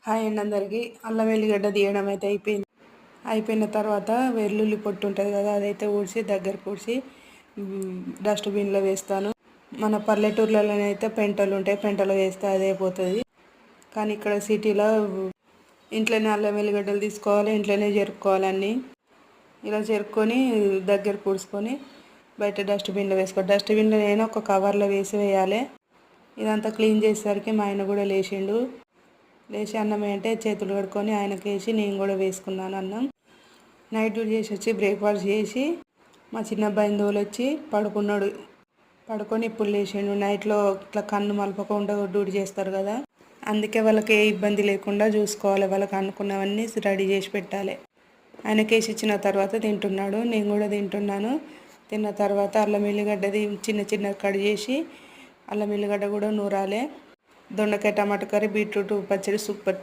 Hi అండి అందరికీ. అల్లం వెల్లిగడ్డ తీయడం అయితే అయిపోయిన తర్వాత వెల్లుల్లి పొట్టు ఉంటుంది కదా, అదైతే ఊడ్చి దగ్గరకు ఊడ్చి డస్ట్బిన్లో వేస్తాను. మన పల్లెటూర్లలోనైతే పెంటలు ఉంటాయి, పెంటలో వేస్తే అదే పోతుంది. కానీ ఇక్కడ సిటీలో ఇంట్లోనే అల్లం వెల్లిగడ్డలు తీసుకోవాలి, ఇంట్లోనే జరుపుకోవాలన్నీ. ఇలా జరుపుకొని దగ్గర పూడ్చుకొని బయట డస్ట్బిన్లో వేసుకోవాలి. డస్ట్బిన్లో నేను ఒక కవర్లో వేయాలి. ఇదంతా క్లీన్ చేసేసరికి మా ఆయన కూడా లేచి అన్నం అంటే చేతులు కడుక్కొని ఆయనకి వేసి నేను కూడా వేసుకున్నాను అన్నం. నైట్ డ్యూటీ చేసి వచ్చి బ్రేక్ఫాస్ట్ చేసి మా చిన్న అబ్బాయిని తోలొచ్చి పడుకొని ఇప్పుడు లేచిండు. నైట్లో ఇట్లా కన్ను మలపకుండా డ్యూటీ చేస్తారు కదా, అందుకే వాళ్ళకి ఏ ఇబ్బంది లేకుండా చూసుకోవాలి. వాళ్ళకి అనుకున్నవన్నీ రెడీ చేసి పెట్టాలి. ఆయనకి వేసి ఇచ్చిన తర్వాత తింటున్నాడు, నేను కూడా తింటున్నాను. తిన్న తర్వాత అల్లం ఎల్లిగడ్డది చిన్న చిన్న కట్ చేసి అల్లం ఎల్లిగడ్డ కూడా నూరాలి. దొండకాయ టమాటా కర్రీ, బీట్రూట్ పచ్చడి సూపర్.